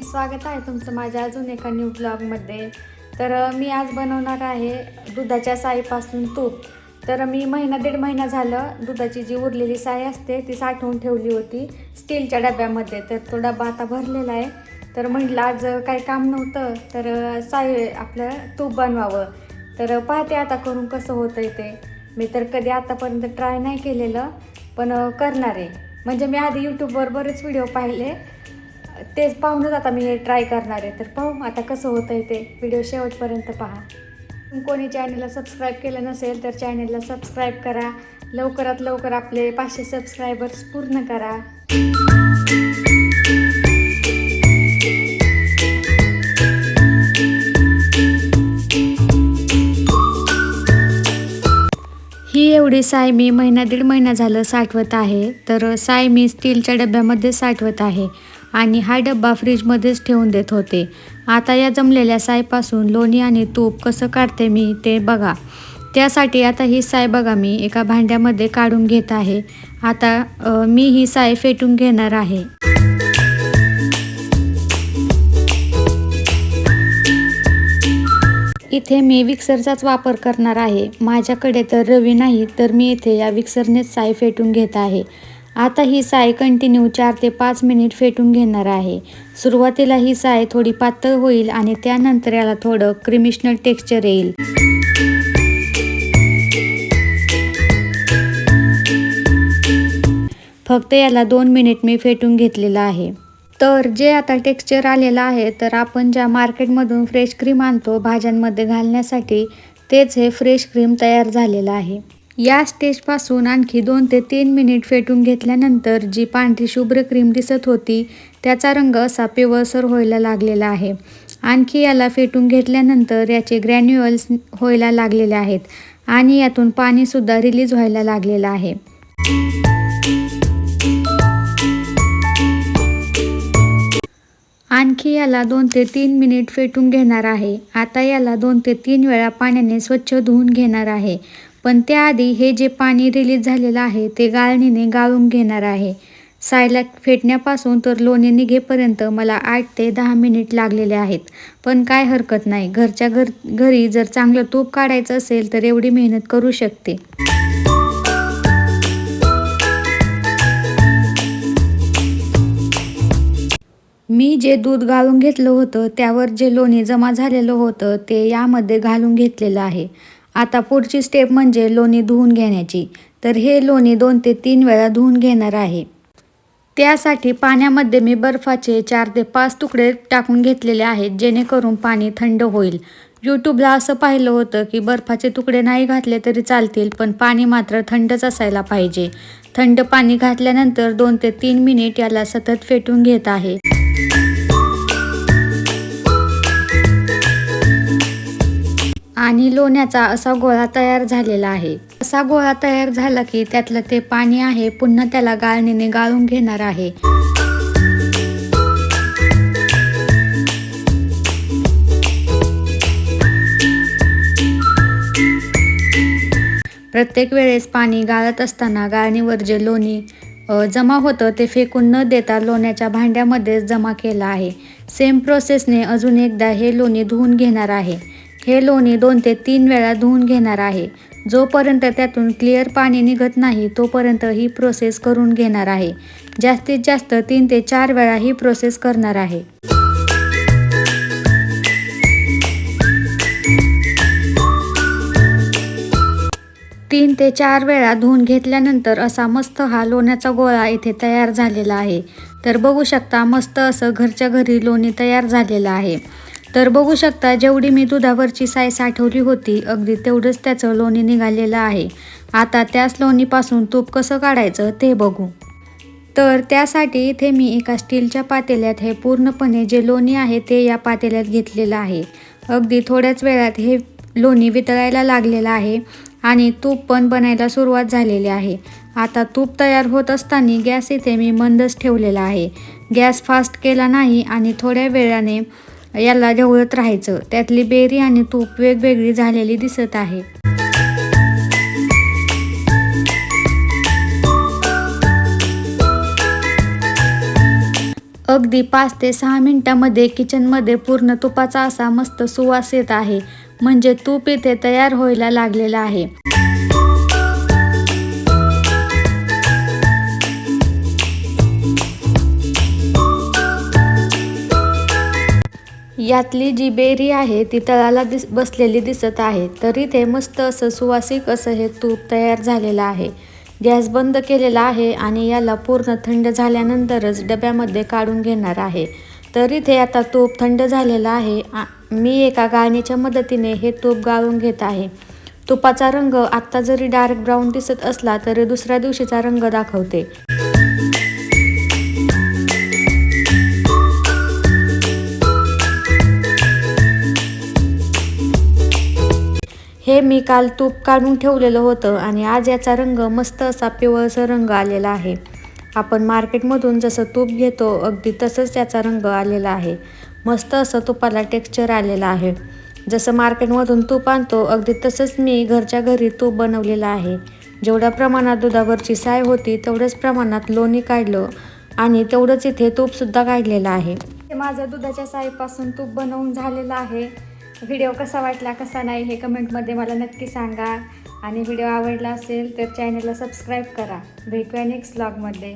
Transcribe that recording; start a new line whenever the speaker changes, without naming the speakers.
स्वागत आहे तुमचं माझ्या अजून एका न्यू ब्लॉगमध्ये। तर मी आज बनवणार आहे दुधाच्या साईपासून तूप। तर मी दीड महिना झालं दुधाची जी उरलेली साई असते ती साठवून ठेवली होती स्टीलच्या डब्यामध्ये। तर तो डबा आता भरलेला आहे। तर म्हटलं आज काही काम नव्हतं तर साई आपलं तूप बनवावं। तर पाहते आता करून कसं होतं ते। मी तर कधी आतापर्यंत ट्राय नाही केलेलं पण करणार आहे। म्हणजे मी आधी यूट्यूबवर बरेच व्हिडिओ पाहिले तेच पाहूनच आता मी हे ट्राय करणार आहे। तर पाहू आता कसं होतं ते। व्हिडिओ शेवटपर्यंत पहा। कोणी चॅनलला सबस्क्राईब केलं नसेल तर चॅनलला सबस्क्राईब करा। लवकरात लवकर आपले 500 सबस्क्रायबर्स पूर्ण करा। ही एवढी साय मी दीड महिना झालं साठवत आहे। तर साय मी स्टीलच्या डब्यामध्ये साठवत आहे आणि हा डब्बा फ्रीजमध्येच ठेवून देत होते। आता या जमलेल्या सायपासून लोणी आणि तूप कसं काढते मी ते बघा। त्यासाठी आता ही साय बघा मी एका भांड्यामध्ये काढून घेत आहे। आता मी ही साय फेटून घेणार आहे। इथे मी विक्सरचाच वापर करणार आहे। माझ्याकडे तर रवी नाही तर मी इथे या विक्सरनेच साय फेटून घेत आहे। आता ही साय कंटिन्यू 4 ते 5 मिनिट फेटून घेणार आहे। सुरुवातीला ही साय थोडी पातळ होईल आणि त्यानंतर याला थोडं क्रिमिशनल टेक्स्चर येईल। फक्त याला 2 मिनिट मी फेटून घेतलेलं आहे। तर जे आता टेक्स्चर आलेलं आहे तर आपण ज्या मार्केटमधून फ्रेश क्रीम आणतो भाज्यांमध्ये घालण्यासाठी तेच हे फ्रेश क्रीम तयार झालेलं आहे। या स्टेजपासून आणखी 2 ते 3 मिनिट फेटून घेतल्यानंतर जी पांढरी शुभ्र क्रीम दिसत होती त्याचा रंग असा पिवळसर व्हायला लागलेला आहे। आणखी याला फेटून घेतल्यानंतर याचे ग्रॅन्युअल्स व्हायला लागलेले आहेत आणि यातून पाणीसुद्धा रिलीज व्हायला लागलेलं आहे। आणखी याला 2 ते 3 मिनिट फेटून घेणार आहे। आता याला 2 ते 3 वेळा पाण्याने स्वच्छ धुवून घेणार आहे। पण त्याआधी हे जे पाणी रिलीज झालेलं आहे ते गाळणीने गाळून घेणार आहे। सायला फेटण्यापासून तर लोणी निघेपर्यंत मला 8 ते 10 मिनिट लागलेले आहेत। पण काय हरकत नाही, घरी जर चांगलं तूप काढायचं असेल तर एवढी मेहनत करू शकते। मी जे दूध गाळून घेतलं होतं त्यावर जे लोणी जमा झालेलं होतं ते यामध्ये घालून घेतलेलं आहे। आता पुढची स्टेप म्हणजे लोणी धुवून घेण्याची। तर हे लोणी 2 ते 3 वेळा धुवून घेणार आहे। त्यासाठी पाण्यामध्ये मी बर्फाचे 4 ते 5 तुकडे टाकून घेतलेले आहेत जेणेकरून पाणी थंड होईल। यूट्यूबला असं पाहिलं होतं की बर्फाचे तुकडे नाही घातले तरी चालतील पण पाणी मात्र थंडच असायला पाहिजे। थंड पाणी घातल्यानंतर 2 ते 3 मिनिट याला सतत फेटून घेत आहे। आणि लोण्याचा असा गोळा तयार झालेला आहे। असा गोळा तयार झाला की त्यातलं ते पाणी आहे पुन्हा त्याला गाळणीने गाळून घेणार आहे। प्रत्येक वेळेस पाणी गाळत असताना गाळणीवर जे लोणी जमा होतं ते फेकून न देता लोण्याच्या भांड्यामध्ये जमा केलं आहे। सेम प्रोसेसने अजून एकदा हे लोणी धुवून घेणार आहे। हे लोणी 2 ते 3 वेळा धुवून घेणार आहे। जोपर्यंत त्यातून क्लिअर पाणी निघत नाही तोपर्यंत ही प्रोसेस करून घेणार आहे। जास्तीत जास्त 3 ते 4 वेळा ही प्रोसेस करणार आहे। 3 ते 4 वेळा धुवून घेतल्यानंतर असा मस्त हा लोण्याचा गोळा इथे तयार झालेला आहे। तर बघू शकता मस्त असं घरच्या घरी लोणी तयार झालेलं आहे। तर बघू शकता जेवढी मी दुधावरची साय साठवली होती अगदी तेवढंच त्याचं लोणी निघालेलं आहे। आता त्याच लोणीपासून तूप कसं काढायचं ते बघू। तर त्यासाठी इथे मी एका स्टीलच्या पातेल्यात हे पूर्णपणे जे लोणी आहे ते या पातेल्यात घेतलेलं आहे। अगदी थोड्याच वेळात हे लोणी वितळायला लागलेलं आहे आणि तूप पण बनायला सुरुवात झालेली आहे। आता तूप तयार होत असताना गॅस इथे मी मंदच ठेवलेला आहे। गॅस फास्ट केला नाही आणि थोड्या वेळाने याला ढवळत राहायचं। त्यातली बेरी आणि तूप वेगवेगळी झालेली दिसत आहे। अगदी 5 ते 6 मिनिटांमध्ये किचनमध्ये पूर्ण तुपाचा असा मस्त सुवास येत आहे. म्हणजे तूप इथे तयार व्हायला लागलेलं आहे. यातली जी बेरी आहे ती तळाला बसलेली दिसत आहे. तर इथे मस्त असं सुवासिक असं हे तूप तयार झालेलं आहे. गॅस बंद केलेला आहे आणि याला पूर्ण थंड झाल्यानंतरच डब्यामध्ये काढून घेणार आहे. तर इथे आता तूप थंड झालेलं आहे. मी एका गाळणीच्या मदतीने हे तूप गाळून घेत आहे. तुपाचा रंग आत्ता जरी डार्क ब्राऊन दिसत असला तरी दुसऱ्या दिवशीचा रंग दाखवते. हे मी काल तूप काढून ठेवलेलं होतं आणि आज याचा रंग मस्त असा पिवळसर रंग आलेला आहे. आपण मार्केटमधून जसं तूप घेतो अगदी तसंच याचा रंग आलेला आहे. मस्त असं तुपाला टेक्स्चर आलेलं आहे. जसं मार्केटमधून तूप आणतो अगदी तसंच मी घरच्या घरी तूप बनवलेलं आहे. जेवढ्या प्रमाणात दुधावरची साय होती तेवढ्याच प्रमाणात लोणी काढलं आणि तेवढंच इथे तूपसुद्धा काढलेलं आहे. माझं दुधाच्या साईपासून तूप बनवून झालेलं आहे. व्हिडिओ कसा वाटला कसा नाही हे कमेंटमध्ये मला नक्की सांगा आणि व्हिडिओ आवडला असेल तर चॅनलला सबस्क्राईब करा. भेटूया नेक्स्ट व्लॉगमध्ये.